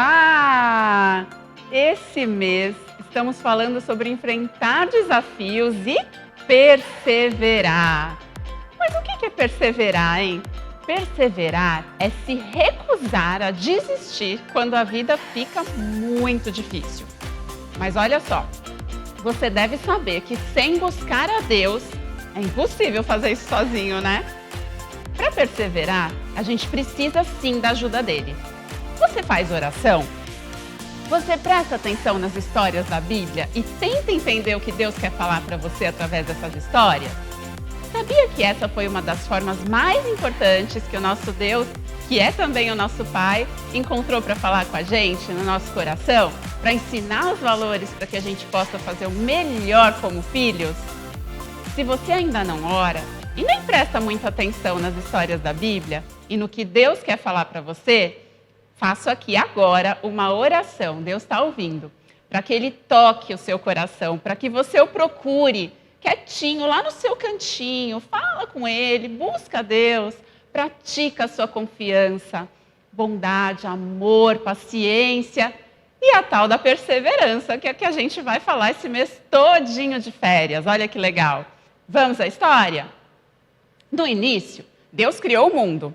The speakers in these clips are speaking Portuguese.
Olá! Esse mês estamos falando sobre enfrentar desafios e perseverar. Mas o que é perseverar, hein? Perseverar é se recusar a desistir quando a vida fica muito difícil. Mas olha só, você deve saber que sem buscar a Deus é impossível fazer isso sozinho, né? Para perseverar, a gente precisa sim da ajuda dele. Você faz oração? Você presta atenção nas histórias da Bíblia e tenta entender o que Deus quer falar para você através dessas histórias? Sabia que essa foi uma das formas mais importantes que o nosso Deus, que é também o nosso Pai, encontrou para falar com a gente no nosso coração? Para ensinar os valores para que a gente possa fazer o melhor como filhos? Se você ainda não ora e nem presta muita atenção nas histórias da Bíblia e no que Deus quer falar para você, faço aqui agora uma oração, Deus está ouvindo, para que Ele toque o seu coração, para que você o procure quietinho lá no seu cantinho, fala com Ele, busca Deus, pratica a sua confiança, bondade, amor, paciência e a tal da perseverança, que é que a gente vai falar esse mês todinho de férias. Olha que legal. Vamos à história? No início, Deus criou o mundo,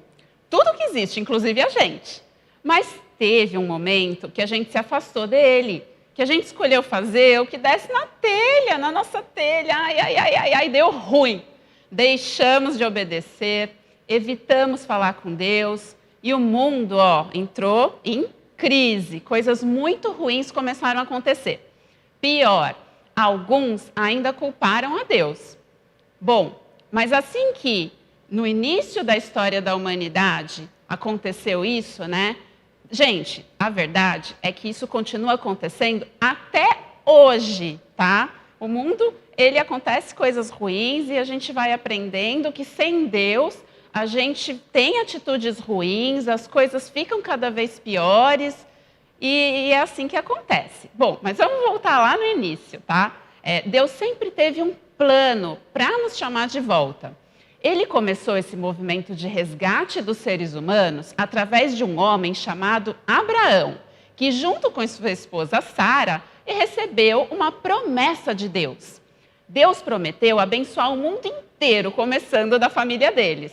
tudo que existe, inclusive a gente. Mas teve um momento que a gente se afastou dele, que a gente escolheu fazer o que desce na telha, na nossa telha. Ai, deu ruim. Deixamos de obedecer, evitamos falar com Deus e o mundo, entrou em crise. Coisas muito ruins começaram a acontecer. Pior, alguns ainda culparam a Deus. Bom, mas assim que no início da história da humanidade aconteceu isso, né? Gente, a verdade é que isso continua acontecendo até hoje, tá? O mundo, ele acontece coisas ruins e a gente vai aprendendo que sem Deus a gente tem atitudes ruins, as coisas ficam cada vez piores e é assim que acontece. Bom, mas vamos voltar lá no início, tá? Deus sempre teve um plano para nos chamar de volta. Ele começou esse movimento de resgate dos seres humanos através de um homem chamado Abraão, que junto com sua esposa Sara, recebeu uma promessa de Deus. Deus prometeu abençoar o mundo inteiro, começando da família deles.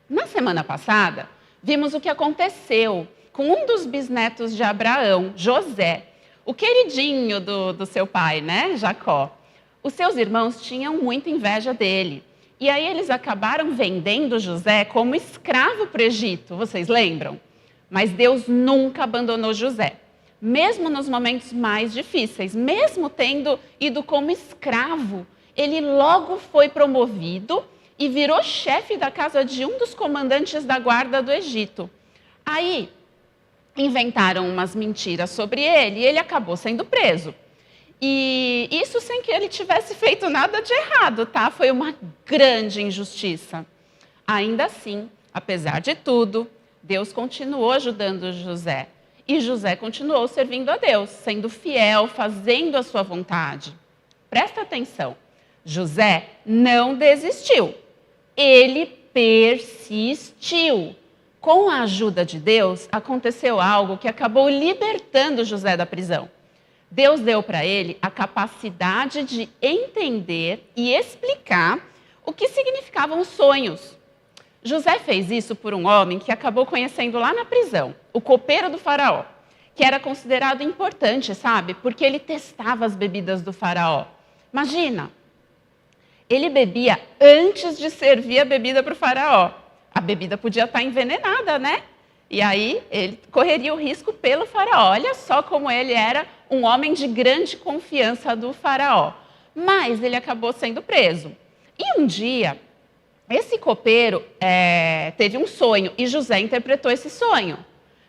Na semana passada, vimos o que aconteceu com um dos bisnetos de Abraão, José, o queridinho do seu pai, né, Jacó. Os seus irmãos tinham muita inveja dele. E aí eles acabaram vendendo José como escravo para o Egito, vocês lembram? Mas Deus nunca abandonou José, mesmo nos momentos mais difíceis, mesmo tendo ido como escravo, ele logo foi promovido e virou chefe da casa de um dos comandantes da guarda do Egito. Aí inventaram umas mentiras sobre ele e ele acabou sendo preso. E isso sem que ele tivesse feito nada de errado, tá? Foi uma grande injustiça. Ainda assim, apesar de tudo, Deus continuou ajudando José. E José continuou servindo a Deus, sendo fiel, fazendo a sua vontade. Presta atenção, José não desistiu. Ele persistiu. Com a ajuda de Deus, aconteceu algo que acabou libertando José da prisão. Deus deu para ele a capacidade de entender e explicar o que significavam os sonhos. José fez isso por um homem que acabou conhecendo lá na prisão, o copeiro do faraó, que era considerado importante, sabe? Porque ele testava as bebidas do faraó. Imagina, ele bebia antes de servir a bebida para o faraó. A bebida podia estar envenenada, né? E aí ele correria o risco pelo faraó. Olha só como ele era um homem de grande confiança do faraó. Mas ele acabou sendo preso. E um dia, esse copeiro teve um sonho e José interpretou esse sonho,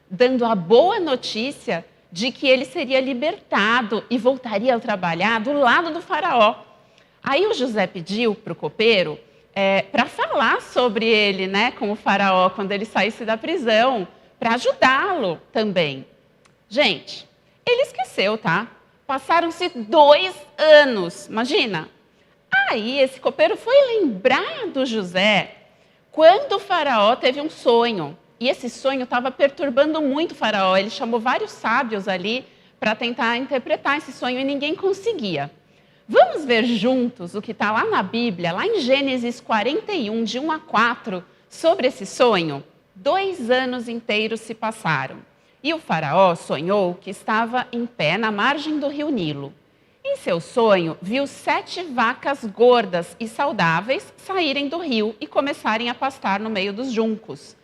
dando a boa notícia de que ele seria libertado e voltaria a trabalhar do lado do faraó. Aí o José pediu para o copeiro para falar sobre ele, né, com o faraó, quando ele saísse da prisão, para ajudá-lo também. Gente, ele esqueceu, tá? Passaram-se 2 anos, imagina. Aí esse copeiro foi lembrar do José quando o faraó teve um sonho. E esse sonho estava perturbando muito o faraó. Ele chamou vários sábios ali para tentar interpretar esse sonho e ninguém conseguia. Vamos ver juntos o que está lá na Bíblia, lá em Gênesis 41, de 1 a 4, sobre esse sonho? 2 anos inteiros se passaram. E o faraó sonhou que estava em pé na margem do rio Nilo. Em seu sonho, viu 7 vacas gordas e saudáveis saírem do rio e começarem a pastar no meio dos juncos.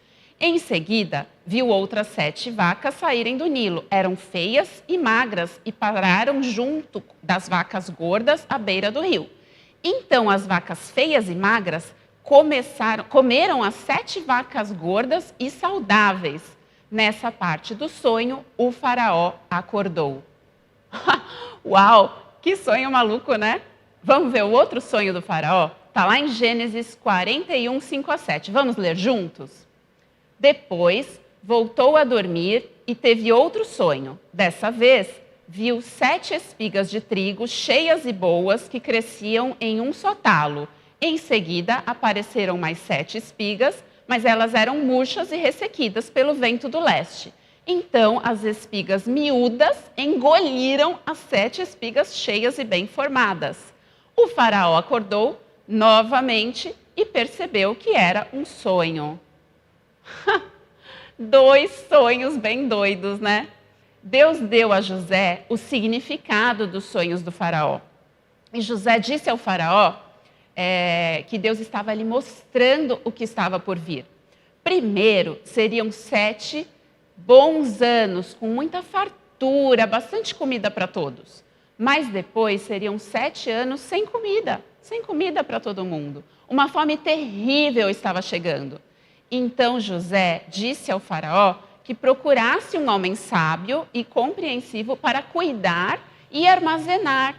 Em seguida, viu outras 7 vacas saírem do Nilo. Eram feias e magras e pararam junto das vacas gordas à beira do rio. Então as vacas feias e magras comeram as 7 vacas gordas e saudáveis. Nessa parte do sonho, o faraó acordou. Uau, que sonho maluco, né? Vamos ver o outro sonho do faraó? Está lá em Gênesis 41, 5 a 7. Vamos ler juntos? Depois, voltou a dormir e teve outro sonho. Dessa vez, viu 7 espigas de trigo cheias e boas que cresciam em um só talo. Em seguida, apareceram mais 7 espigas, mas elas eram murchas e ressequidas pelo vento do leste. Então, as espigas miúdas engoliram as 7 espigas cheias e bem formadas. O faraó acordou novamente e percebeu que era um sonho. 2 sonhos bem doidos, né? Deus deu a José o significado dos sonhos do faraó. E José disse ao faraó que Deus estava lhe mostrando o que estava por vir. Primeiro, seriam 7 bons anos, com muita fartura, bastante comida para todos. Mas depois seriam 7 anos sem comida para todo mundo. Uma fome terrível estava chegando. Então José disse ao faraó que procurasse um homem sábio e compreensivo para cuidar e armazenar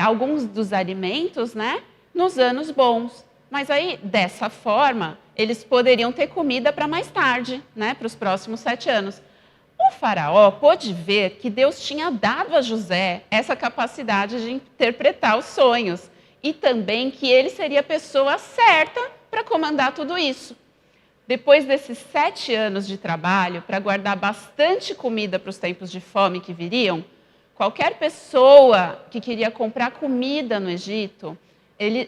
alguns dos alimentos, né, nos anos bons. Mas aí, dessa forma, eles poderiam ter comida para mais tarde, né, para os próximos 7 anos. O faraó pôde ver que Deus tinha dado a José essa capacidade de interpretar os sonhos e também que ele seria a pessoa certa para comandar tudo isso. Depois desses 7 anos de trabalho para guardar bastante comida para os tempos de fome que viriam, qualquer pessoa que queria comprar comida no Egito,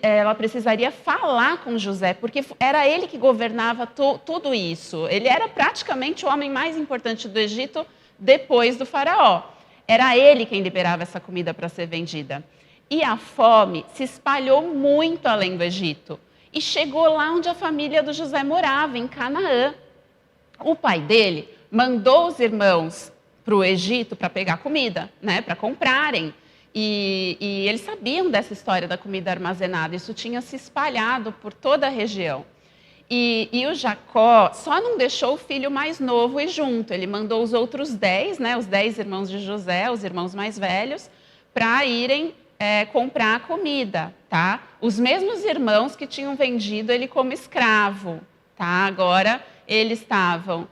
ela precisaria falar com José, porque era ele que governava tudo isso. Ele era praticamente o homem mais importante do Egito depois do faraó. Era ele quem liberava essa comida para ser vendida. E a fome se espalhou muito além do Egito. E chegou lá onde a família do José morava, em Canaã. O pai dele mandou os irmãos para o Egito para pegar comida, né, para comprarem. E eles sabiam dessa história da comida armazenada. Isso tinha se espalhado por toda a região. E o Jacó só não deixou o filho mais novo ir junto. Ele mandou os outros 10, né, os 10 irmãos de José, os irmãos mais velhos, para irem comprar comida, tá? Os mesmos irmãos que tinham vendido ele como escravo, tá? Agora eles estavam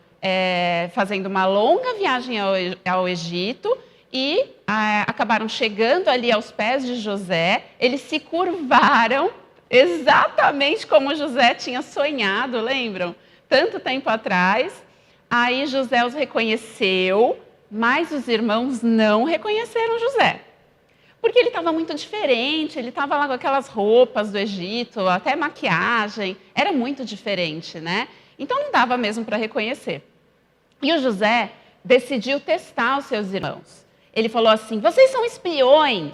fazendo uma longa viagem ao Egito e acabaram chegando ali aos pés de José. Eles se curvaram exatamente como José tinha sonhado, lembram? Tanto tempo atrás. Aí José os reconheceu, mas os irmãos não reconheceram José. Porque ele estava muito diferente, ele estava lá com aquelas roupas do Egito, até maquiagem, era muito diferente, né? Então não dava mesmo para reconhecer. E o José decidiu testar os seus irmãos. Ele falou assim: vocês são espiões.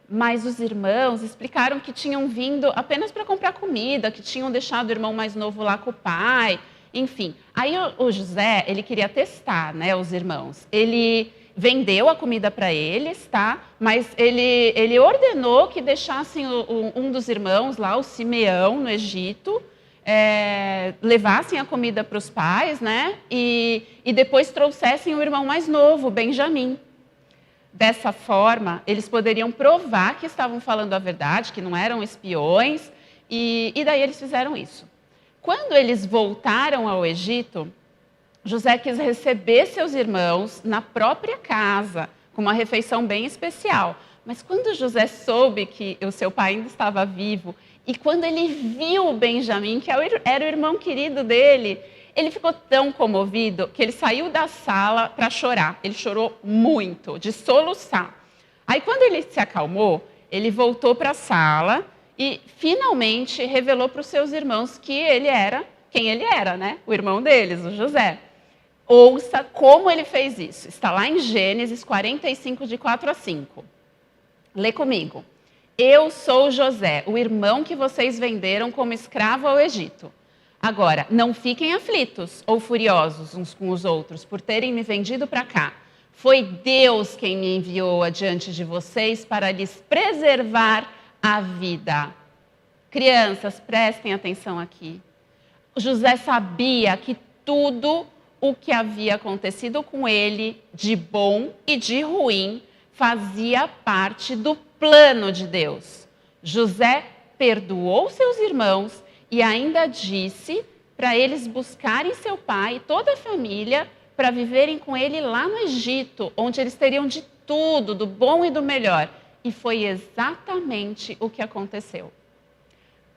Mas os irmãos explicaram que tinham vindo apenas para comprar comida, que tinham deixado o irmão mais novo lá com o pai, enfim. Aí o José, ele queria testar, né, os irmãos. Ele vendeu a comida para eles, tá? Mas ele ordenou que deixassem um dos irmãos lá, o Simeão, no Egito, levassem a comida para os pais, né? E depois trouxessem o irmão mais novo, Benjamim. Dessa forma, eles poderiam provar que estavam falando a verdade, que não eram espiões, e daí eles fizeram isso. Quando eles voltaram ao Egito, José quis receber seus irmãos na própria casa, com uma refeição bem especial. Mas quando José soube que o seu pai ainda estava vivo, e quando ele viu o Benjamim, que era o irmão querido dele, Ele ficou tão comovido que ele saiu da sala para chorar. Ele chorou muito, de soluçar. Aí, quando ele se acalmou, ele voltou para a sala e finalmente revelou para os seus irmãos que ele era quem ele era, né? O irmão deles, o José. Ouça como ele fez isso. Está lá em Gênesis 45, de 4 a 5. Lê comigo. Eu sou José, o irmão que vocês venderam como escravo ao Egito. Agora, não fiquem aflitos ou furiosos uns com os outros por terem me vendido para cá. Foi Deus quem me enviou adiante de vocês para lhes preservar a vida. Crianças, prestem atenção aqui. José sabia que tudo o que havia acontecido com ele, de bom e de ruim, fazia parte do plano de Deus. José perdoou seus irmãos e ainda disse para eles buscarem seu pai e toda a família para viverem com ele lá no Egito, onde eles teriam de tudo, do bom e do melhor. E foi exatamente o que aconteceu.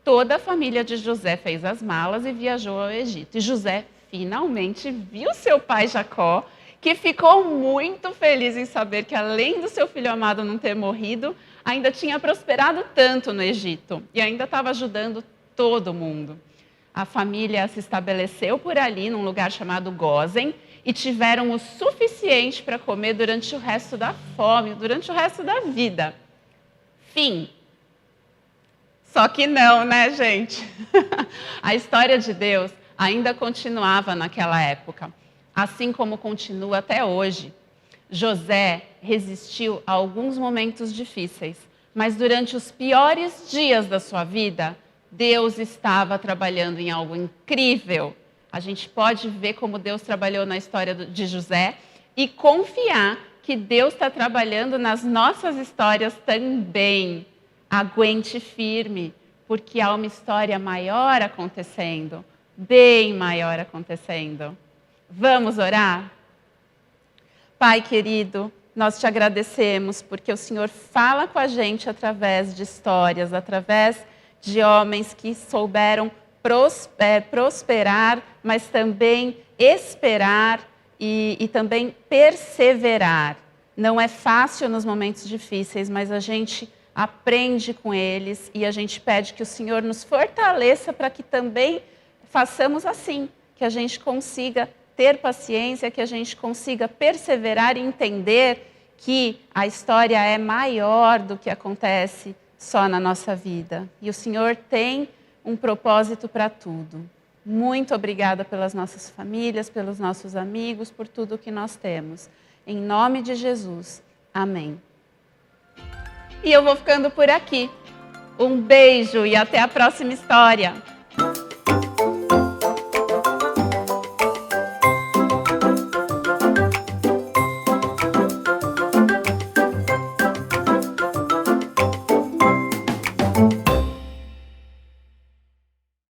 Toda a família de José fez as malas e viajou ao Egito. E José finalmente viu seu pai Jacó, que ficou muito feliz em saber que, além do seu filho amado não ter morrido, ainda tinha prosperado tanto no Egito e ainda estava ajudando todo mundo. A família se estabeleceu por ali, num lugar chamado Gósen, e tiveram o suficiente para comer durante o resto da fome, durante o resto da vida. Fim. Só que não, né, gente? A história de Deus ainda continuava naquela época, assim como continua até hoje. José resistiu a alguns momentos difíceis, mas durante os piores dias da sua vida, Deus estava trabalhando em algo incrível. A gente pode ver como Deus trabalhou na história de José e confiar que Deus está trabalhando nas nossas histórias também. Aguente firme, porque há uma história maior acontecendo, bem maior acontecendo. Vamos orar? Pai querido, nós te agradecemos porque o Senhor fala com a gente através de histórias, através de homens que souberam prosperar, mas também esperar e também perseverar. Não é fácil nos momentos difíceis, mas a gente aprende com eles e a gente pede que o Senhor nos fortaleça para que também façamos assim, que a gente consiga ter paciência, que a gente consiga perseverar e entender que a história é maior do que acontece só na nossa vida. E o Senhor tem um propósito para tudo. Muito obrigada pelas nossas famílias, pelos nossos amigos, por tudo que nós temos. Em nome de Jesus. Amém. E eu vou ficando por aqui. Um beijo e até a próxima história.